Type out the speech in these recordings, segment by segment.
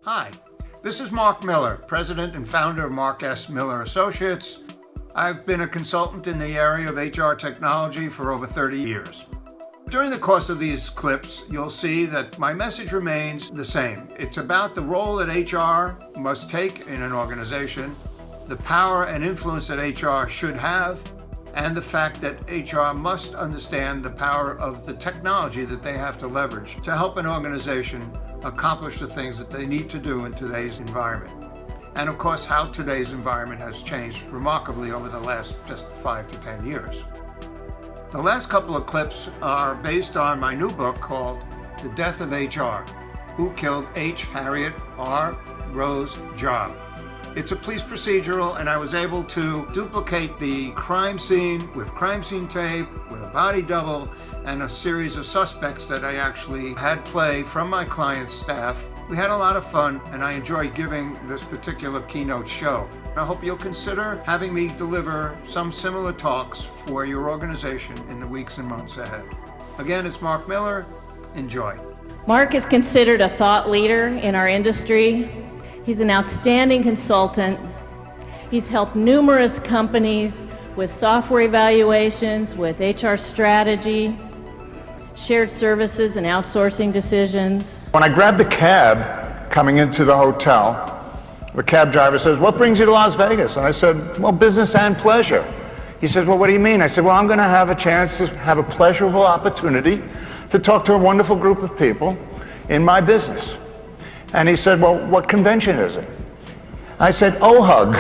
Hi, this is Marc Miller, President and founder of Marc S. Miller Associates. I've been a consultant in the area of HR technology for over 30 years. During the course of these clips, you'll see that my message remains the same. It's about the role that HR must take in an organization, the power and influence that HR should have, and the fact that HR must understand the power of the technology that they have to leverage to help an organization accomplish the things that they need to do in today's environment. And of course, how today's environment has changed remarkably over the last just 5 to 10 years. The last couple of clips are based on my new book called The Death of HR: Who Killed H. Harriet R. Rowe's Job. It's a police procedural, and I was able to duplicate the crime scene with crime scene tape, with a body double, and a series of suspects that I actually had play from my client's staff. We had a lot of fun, and I enjoyed giving this particular keynote show. I hope you'll consider having me deliver some similar talks for your organization in the weeks and months ahead. Again, it's Marc Miller. Enjoy. Marc is considered a thought leader in our industry. He's an outstanding consultant. He's helped numerous companies with software evaluations, with HR strategy, shared services and outsourcing decisions. When I grabbed the cab coming into the hotel, the cab driver says, "What brings you to Las Vegas?" And I said, "Well, business and pleasure." He says, "Well, what do you mean?" I said, "Well, I'm going to have a chance to have a pleasurable opportunity to talk to a wonderful group of people in my business." And he said, "Well, what convention is it?" I said, "OHUG."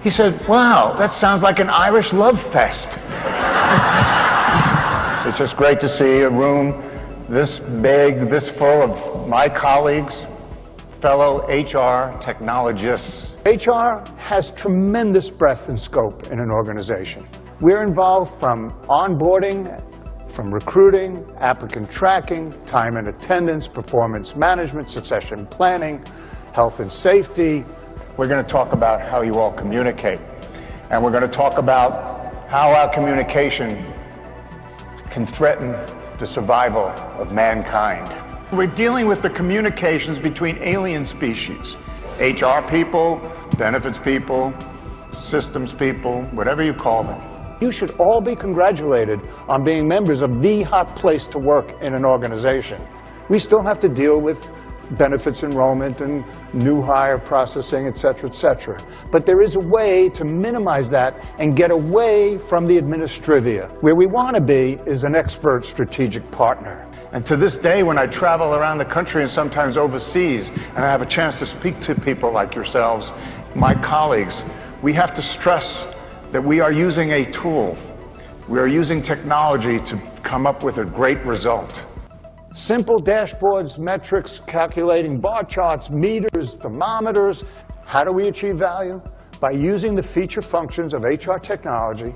He said, "Wow, that sounds like an Irish love fest." It's just great to see a room this big, this full of my colleagues, fellow HR technologists. HR has tremendous breadth and scope in an organization. We're involved from onboarding, from recruiting, applicant tracking, time and attendance, performance management, succession planning, health and safety. We're going to talk about how you all communicate. And we're going to talk about how our communication can threaten the survival of mankind. We're dealing with the communications between alien species, HR people, benefits people, systems people, whatever you call them. You should all be congratulated on being members of the hot place to work in an organization. We still have to deal with benefits enrollment and new hire processing, et cetera, but there is a way to minimize that and get away from the administrivia. Where we want to be is an expert strategic partner. And to this day, when I travel around the country and sometimes overseas, and I have a chance to speak to people like yourselves, my colleagues, we have to stress that we are using a tool. We are using technology to come up with a great result. Simple dashboards, metrics, calculating bar charts, meters, thermometers. How do we achieve value? By using the feature functions of HR technology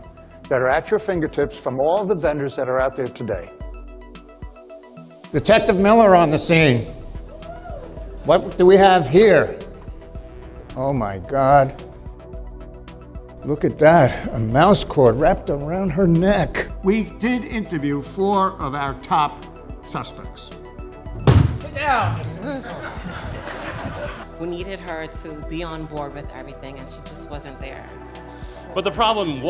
that are at your fingertips from all the vendors that are out there today. Detective Miller on the scene. What do we have here? Oh my God. Look at that, a mouse cord wrapped around her neck. We did interview 4 of our top suspects. Sit down. We needed her to be on board with everything, and she just wasn't there. But the problem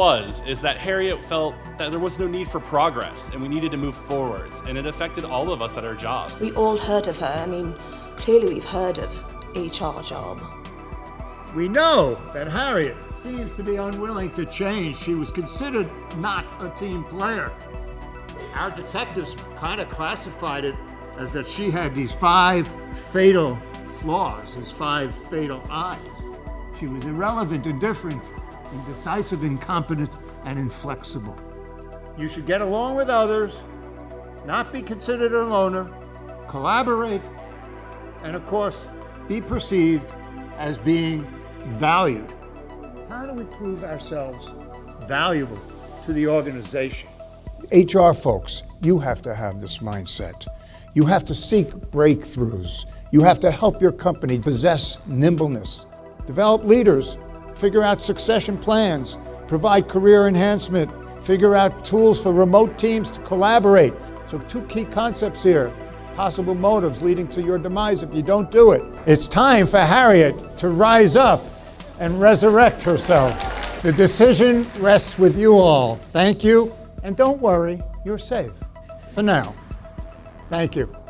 is that Harriet felt that there was no need for progress, and we needed to move forwards, and it affected all of us at our job. We all heard of her. I mean, clearly we've heard of HR job. We know that Harriet seems to be unwilling to change. She was considered not a team player. Our detectives kind of classified it as that she had these 5 fatal flaws, these 5 fatal eyes. She was irrelevant, indifferent, indecisive, incompetent, and inflexible. You should get along with others, not be considered a loner, collaborate, and of course, be perceived as being valued. How do we prove ourselves valuable to the organization? HR folks, you have to have this mindset. You have to seek breakthroughs. You have to help your company possess nimbleness, develop leaders, figure out succession plans, provide career enhancement, figure out tools for remote teams to collaborate. So 2 key concepts here: possible motives leading to your demise if you don't do it. It's time for Harriet to rise up and resurrect herself. The decision rests with you all. Thank you, and don't worry, you're safe. For now. Thank you.